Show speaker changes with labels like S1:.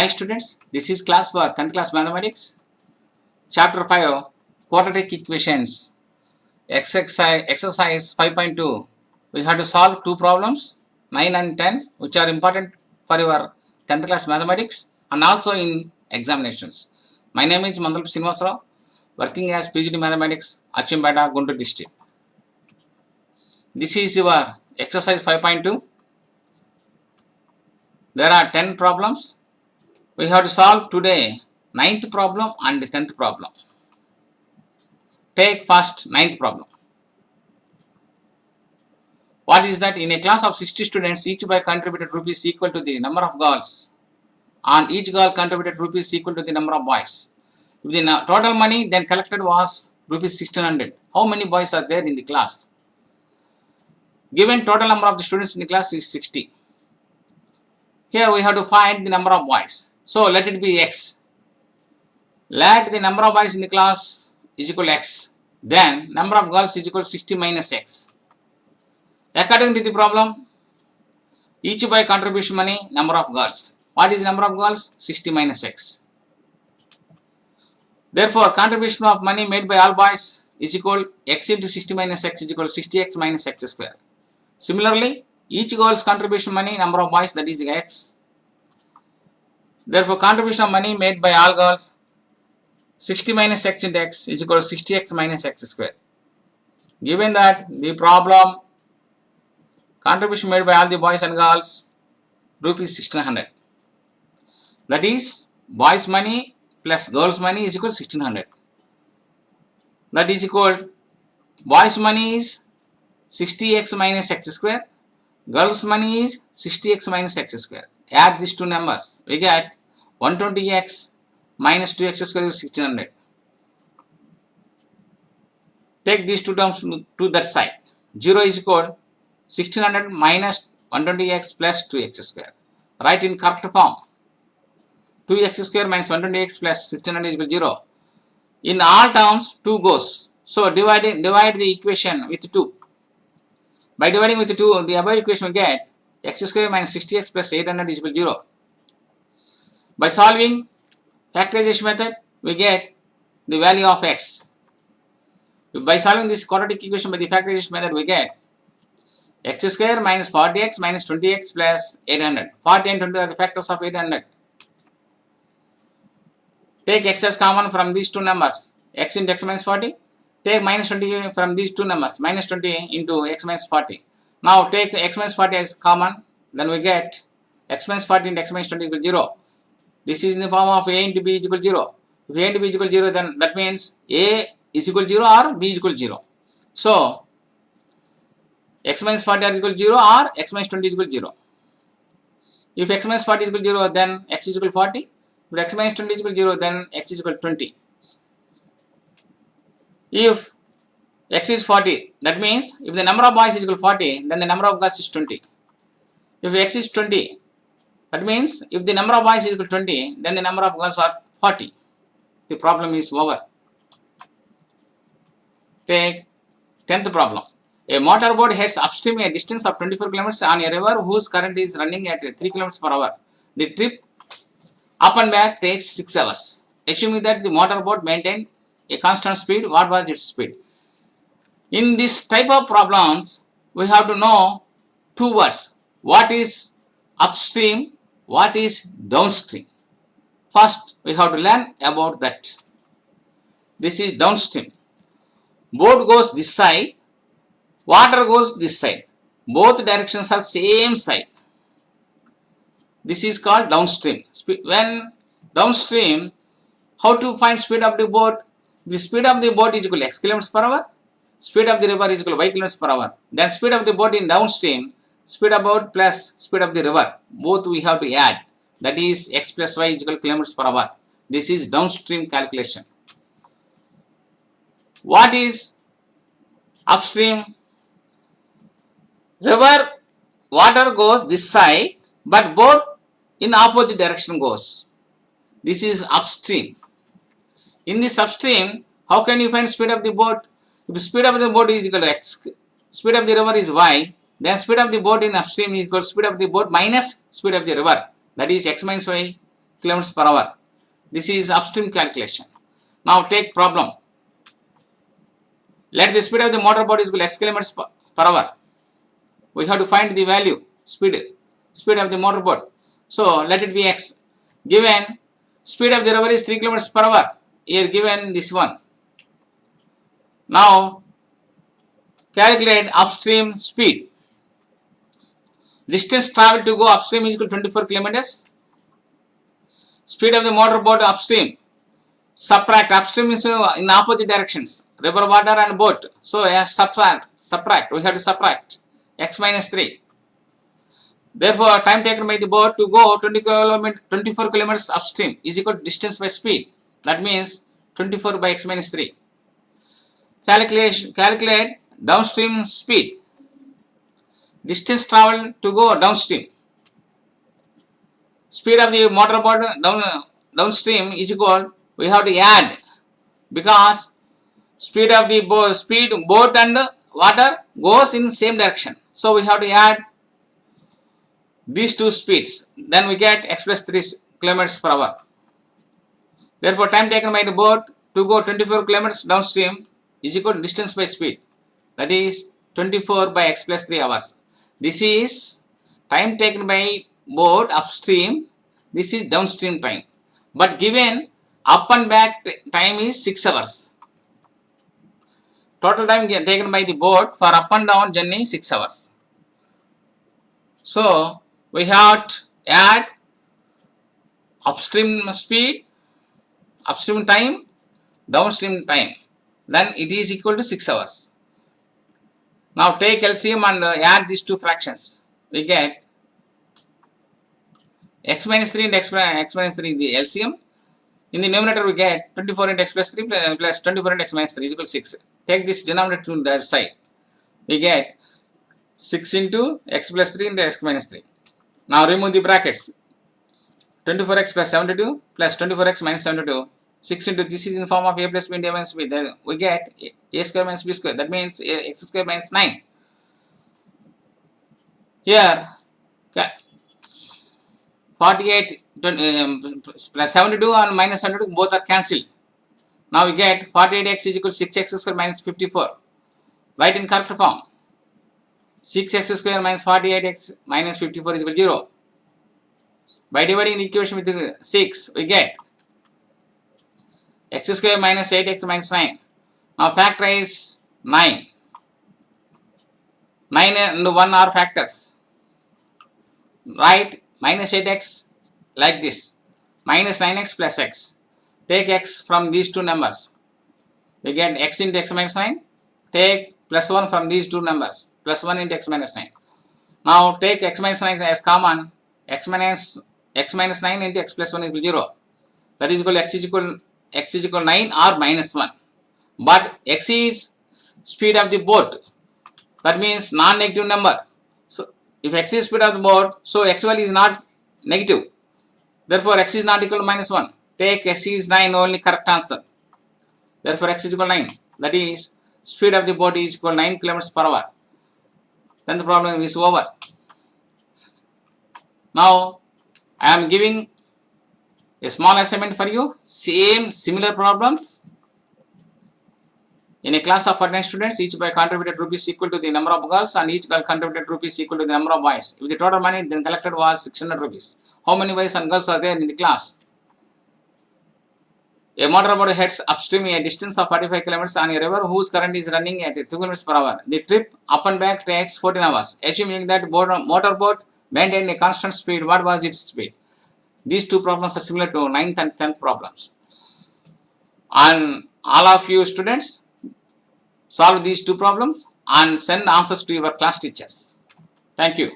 S1: Hi students, this is class for 10th class mathematics, chapter 5, quadratic equations, exercise 5.2. We have to solve two problems, 9 and 10, which are important for your 10th class mathematics and also in examinations. My name is Mandal Srinivasarao, working as PGD Mathematics, Achimbada, Guntur district. This is your exercise 5.2. There are 10 problems. We have to solve today 9th problem and 10th problem. Take first 9th problem. What is that? In a class of 60 students, each boy contributed rupees equal to the number of girls, and each girl contributed rupees equal to the number of boys. If the total money then collected was rupees 1600, how many boys are there in the class? Given total number of the students in the class is 60. Here we have to find the number of boys. So let it be x. Let the number of boys in the class is equal to x. Then number of girls is equal to 60 minus x. According to the problem, each boy contribution money, number of girls. What is the number of girls? 60 minus x. Therefore, contribution of money made by all boys is equal to x into 60 minus x is equal to 60x minus x square. Similarly, each girl's contribution money, number of boys, that is x. Therefore, contribution of money made by all girls, 60 minus x into x is equal to 60x minus x square. Given that the problem, contribution made by all the boys and girls, rupees 1600. That is, boys money plus girls money is equal to 1600. That is equal to, boys money is 60x minus x square, girls money is 60x minus x square. Add these two numbers, we get 120x minus 2x square is 1600. Take these two terms to that side. 0 is equal to 1600 minus 120x plus 2x square. Write in correct form. 2x square minus 120x plus 1600 is equal to 0. In all terms, 2 goes. So divide the equation with 2. By dividing with 2, the above equation will get x square minus 60x plus 800 is equal to 0. By solving factorization method, we get the value of x. By solving this quadratic equation by the factorization method, we get x square minus 40x minus 20x plus 800. 40 and 20 are the factors of 800. Take x as common from these two numbers, x into x minus 40. Take minus 20 from these two numbers, minus 20 into x minus 40. Now take x minus 40 as common, then we get x minus 40 into x minus 20 equal to 0. This is in the form of a into b is equal to 0. If a into b is equal to 0, then that means a is equal to 0 or b is equal to 0. So x minus 40 is equal to 0 or x minus 20 is equal to 0. If x minus 40 is equal to 0, then x is equal to 40. If x minus 20 is equal to 0, then x is equal to 20. If x is 40, that means if the number of boys is equal to 40, then the number of girls is 20. If x is 20, that means if the number of boys is equal to 20, then the number of girls are 40. The problem is over. Take 10th problem. A motorboat heads upstream a distance of 24 km on a river whose current is running at 3 km per hour. The trip up and back takes 6 hours. Assuming that the motorboat maintained a constant speed, what was its speed? In this type of problems, we have to know two words. What is upstream? What is downstream? First, we have to learn about that. This is downstream. Boat goes this side, water goes this side. Both directions are same side. This is called downstream. When downstream, how to find speed of the boat? The speed of the boat is equal to x km per hour. Speed of the river is equal to y km per hour. Then speed of the boat in downstream, speed of boat plus speed of the river. Both we have to add. That is x plus y is equal to km per hour. This is downstream calculation. What is upstream? River, water goes this side, but boat in opposite direction goes. This is upstream. In this upstream, how can you find speed of the boat? If the speed of the boat is equal to x, speed of the river is y, then speed of the boat in upstream is equal to speed of the boat minus speed of the river. That is x minus y kilometers per hour. This is upstream calculation. Now take problem. Let the speed of the motor boat is equal to x kilometers per hour. We have to find the value, speed of the motor boat. So let it be x. Given speed of the river is 3 kilometers per hour. Here given this one. Now calculate upstream speed. Distance traveled to go upstream is equal to 24 kilometers. Speed of the motor boat upstream. Subtract. Upstream is in opposite directions. River water and boat. So subtract. We have to subtract x minus 3. Therefore, time taken by the boat to go 24 kilometers upstream is equal to distance by speed. That means 24 by x minus 3. Calculate downstream speed. Distance traveled to go downstream. Speed of the motor boat downstream is equal. We have to add, because speed of the boat and water goes in same direction. So we have to add these two speeds. Then we get x plus 3 kilometers per hour. Therefore, time taken by the boat to go 24 kilometers downstream is equal to distance by speed. That is 24 by x plus 3 hours. This is time taken by boat upstream. This is downstream time. But given up and back time is 6 hours. Total time taken by the boat for up and down journey 6 hours. So we have to add upstream speed, upstream time, downstream time. Then it is equal to 6 hours. Now take LCM and add these two fractions. We get x minus 3 into x minus 3 the LCM. In the numerator we get 24 into x plus 3 plus 24 into x minus 3 is equal to 6. Take this denominator to the side. We get 6 into x plus 3 into x minus 3. Now remove the brackets. 24x plus 72 plus 24x minus 72. 6 into this is in the form of a plus b into a minus b. Then we get a square minus b square. That means x square minus 9. Here 48 plus 72 and minus 72 both are cancelled. Now we get 48x is equal to 6x square minus 54. Write in correct form. 6x square minus 48x minus 54 is equal to 0. By dividing the equation with 6, we get x square minus 8x minus 9. Now factorize 9. 9 and 1 are factors. Write minus 8x like this. Minus 9x plus x. Take x from these two numbers. We get x into x minus 9. Take plus 1 from these two numbers. Plus 1 into x minus 9. Now take x minus 9 as common. X minus 9 into x plus 1 is equal to 0. That is equal to x is equal to 9 or minus 1. But x is speed of the boat. That means non-negative number. So if x is speed of the boat, so x value is not negative. Therefore x is not equal to minus 1. Take x is 9 only, correct answer. Therefore x is equal to 9. That is speed of the boat is equal to 9 kilometers per hour. Then the problem is over. Now I am giving a small assignment for you. Similar problems in a class of 49 students. Each boy contributed rupees equal to the number of girls and each girl contributed rupees equal to the number of boys. If the total money then collected was 600 rupees. How many boys and girls are there in the class? A motor boat heads upstream a distance of 45 kilometers on a river whose current is running at 2 kilometers per hour. The trip up and back takes 14 hours. Assuming that motor boat maintained a constant speed, what was its speed? These two problems are similar to 9th and 10th problems. And all of you students solve these two problems and send answers to your class teachers. Thank you.